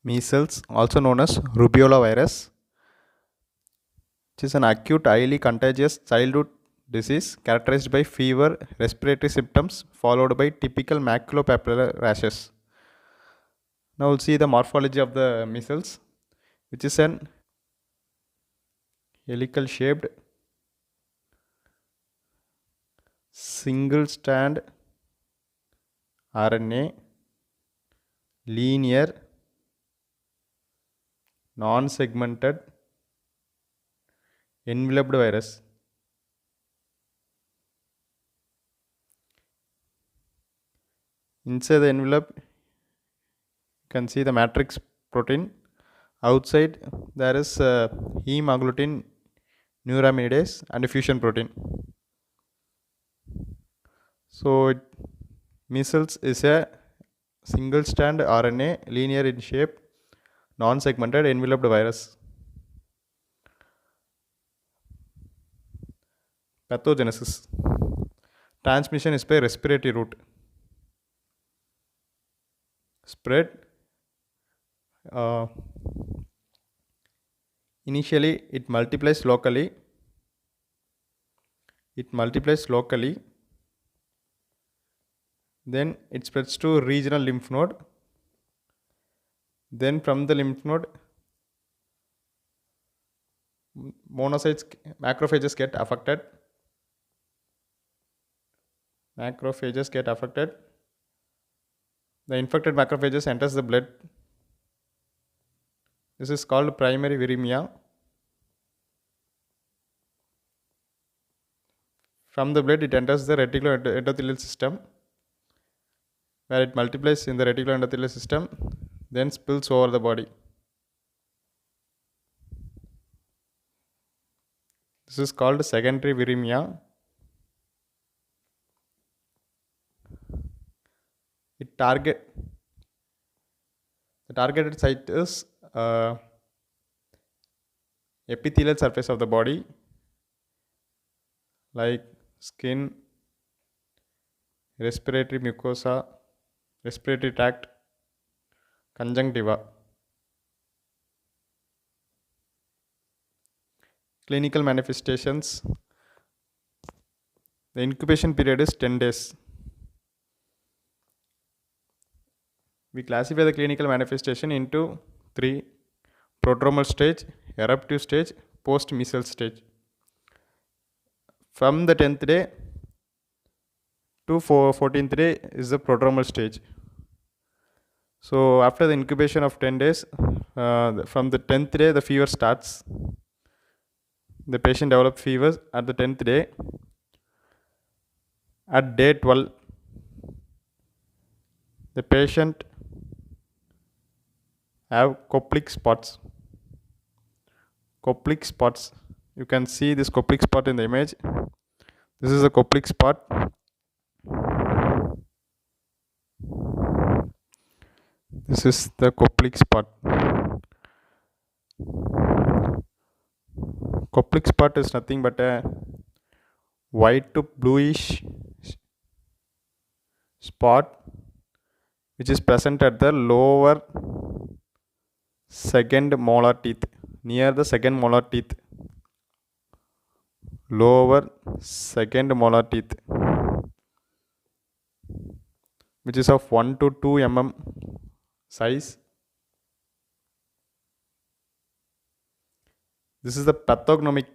Measles, also known as rubeola virus, which is an acute, highly contagious childhood disease characterized by fever, respiratory symptoms, followed by typical maculopapular rashes. Now we'll see the morphology of the measles, which is an helical shaped, single strand RNA, linear, non segmented, enveloped virus. Inside the envelope, you can see the matrix protein. Outside, there is heme agglutinin neuraminidase and a fusion protein. So, measles is a single strand RNA, linear in shape, non segmented, enveloped virus. Pathogenesis. Transmission is by respiratory route. Spread. Initially, it multiplies locally. Then it spreads to regional lymph node. Then from the lymph node, monocytes, macrophages get affected. The infected macrophages enters the blood. This is called primary viremia. From the blood, it enters the reticular endothelial system, where it multiplies in the reticular endothelial system, then spills over the body. This is called secondary viremia. The targeted site is epithelial surface of the body, like skin, respiratory mucosa, respiratory tract, conjunctiva. Clinical manifestations. The incubation period is 10 days. We classify the clinical manifestation into 3: prodromal stage, eruptive stage, post-measles stage. From the 10th day to 14th day is the prodromal stage. So after the incubation of 10 days, from the 10th day the fever starts. The patient develops fever at the 10th day. At day 12, the patient have Koplik spots. You can see this Koplik spot in the image. This is a Koplik spot. This is the Koplik spot. Koplik spot is nothing but a white to bluish spot which is present at the lower second molar teeth, near the second molar teeth. Lower second molar teeth, which is of 1 to 2 mm size. This is the pathognomic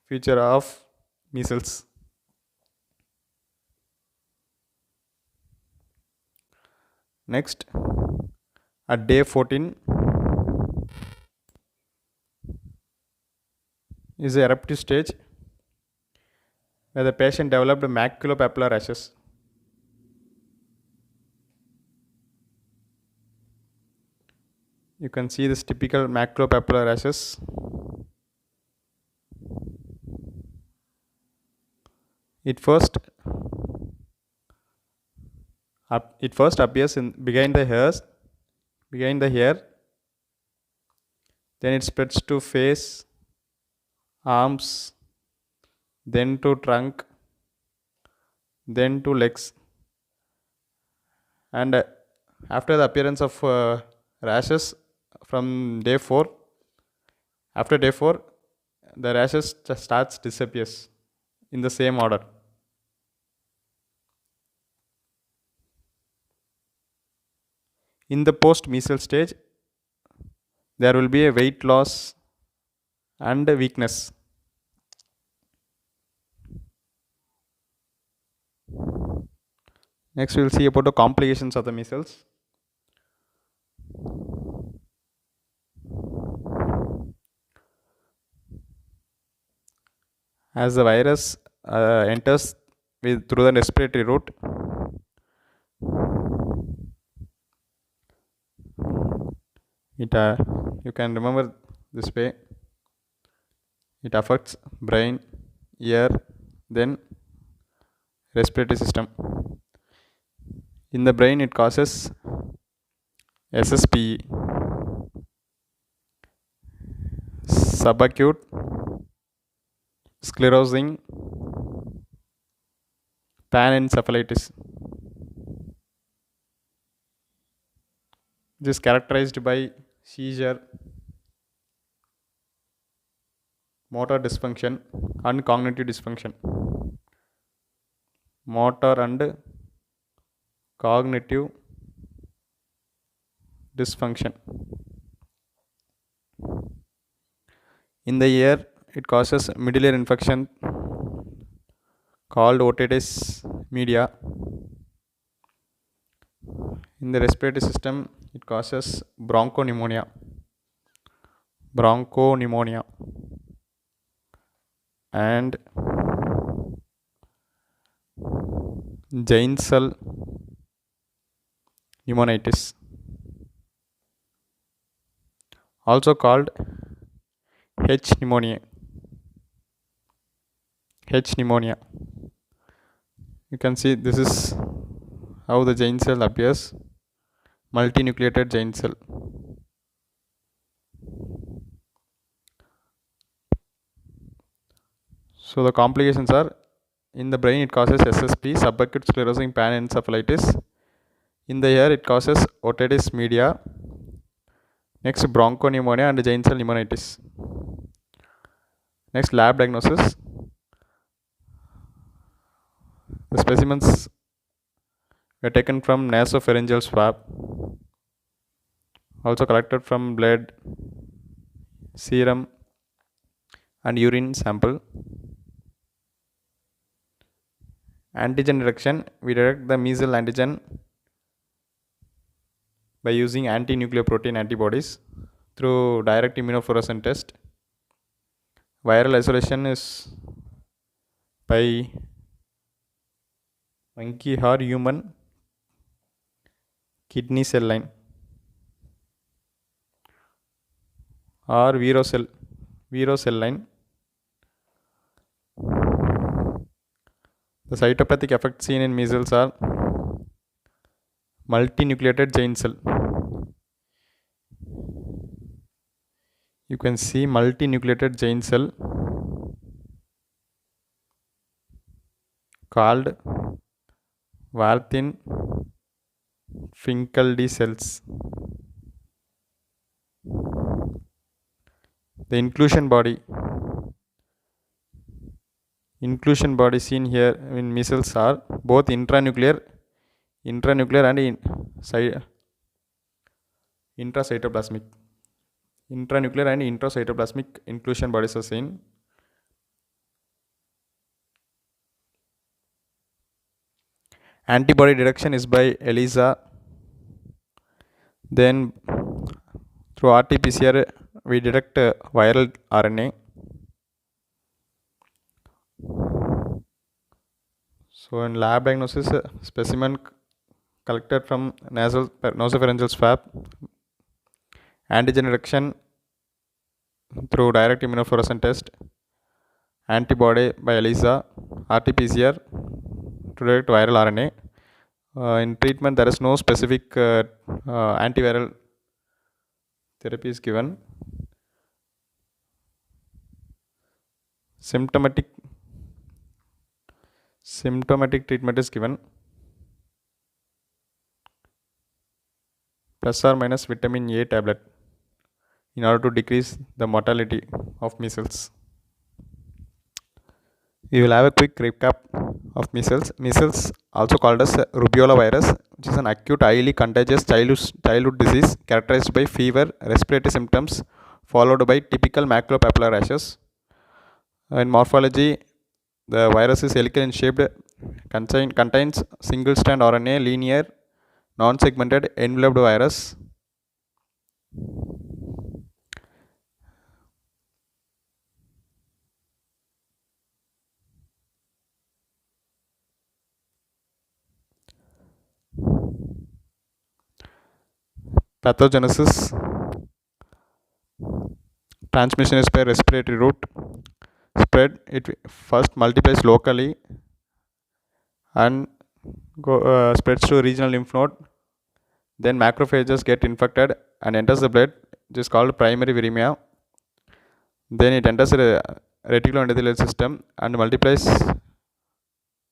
feature of measles. Next, at day 14 is the eruptive stage, where the patient developed maculopapular rashes. You can see this typical maculopapular rashes. It first appears behind the hair. Then it spreads to face, arms, then to trunk, then to legs. And after the appearance of rashes from day 4, after day 4, the rashes starts disappears in the same order. In the post-measles stage, there will be a weight loss and weakness. Next, we will see about the complications of the measles. As the virus enters through the respiratory route, it you can remember this way. It affects brain, ear, then respiratory system. In the brain, it causes SSPE, subacute sclerosing panencephalitis. This is characterized by seizure, motor dysfunction, and cognitive dysfunction. Motor and cognitive dysfunction. In the ear, it causes middle ear infection called otitis media. In the respiratory system, it causes bronchopneumonia. And giant cell pneumonitis, also called H pneumonia. You can see this is how the giant cell appears, multinucleated giant cell. So the complications are, in the brain it causes SSP, subacute sclerosing panencephalitis. In the ear it causes otitis media. Next, bronchopneumonia and giant cell pneumonitis. Next, lab diagnosis. The specimens were taken from nasopharyngeal swab, also collected from blood, serum, and urine sample. Antigen detection, we detect the measles antigen by using anti-nucleoprotein antibodies through direct immunofluorescence test. Viral isolation is by monkey or human kidney cell line or vero cell line. The cytopathic effects seen in measles are multinucleated giant cell. You can see multinucleated giant cell called Warthin-Finkeldy cells. The inclusion body seen here in measles are both intranuclear and intracytoplasmic. Intranuclear and intracytoplasmic inclusion bodies are seen. Antibody detection is by ELISA. Then through RT-PCR we detect viral RNA. So in lab diagnosis, specimen collected from nasopharyngeal swab, antigen detection through direct immunofluorescence test, antibody by ELISA, RT-PCR to detect viral RNA. In treatment, there is no specific antiviral therapy is given. Symptomatic treatment is given. plus or minus vitamin A tablet in order to decrease the mortality of measles. We will have a quick recap of measles. Measles, also called as rubeola virus, which is an acute, highly contagious childhood disease characterized by fever, respiratory symptoms, followed by typical maculopapular rashes. In morphology, the virus is helical in shape, contains single-strand RNA, linear, non-segmented, enveloped virus. Pathogenesis, transmission is by respiratory route. Spread, it first multiplies locally and spreads to regional lymph node. Then macrophages get infected and enters the blood, which is called primary viremia. Then it enters the reticuloendothelial system and multiplies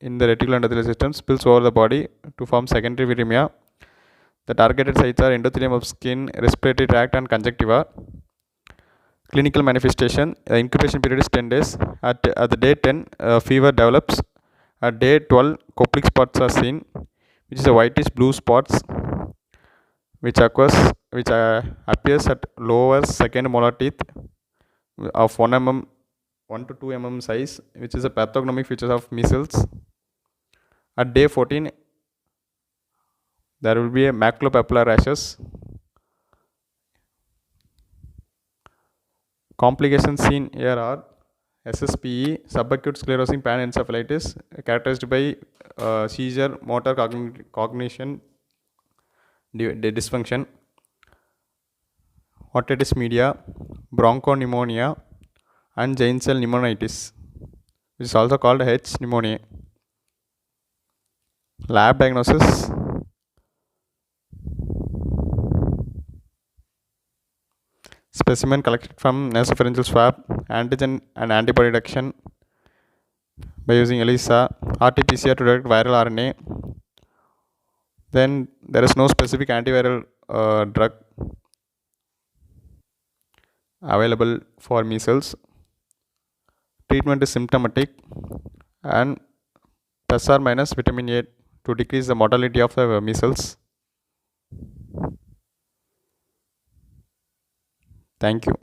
in the reticuloendothelial system, spills over the body to form secondary viremia. The targeted sites are endothelium of skin, respiratory tract and conjunctiva. Clinical manifestation, incubation period is 10 days. At the day 10, fever develops. At day 12, Koplik spots are seen, which is a whitish blue spots, which appears at lower second molar teeth of 1 to 2 mm size, which is a pathognomic feature of measles. At day 14, there will be a maculopapular rashes. Complications seen here are SSPE, subacute sclerosing panencephalitis, characterized by seizure, motor cognition dysfunction, otitis media, bronchopneumonia, and giant cell pneumonitis, which is also called H pneumoniae. Lab diagnosis: specimen collected from nasopharyngeal swab, antigen and antibody detection by using ELISA, RT-PCR to detect viral RNA. Then there is no specific antiviral drug available for measles. Treatment is symptomatic and plus or minus vitamin A to decrease the mortality of the measles. Thank you.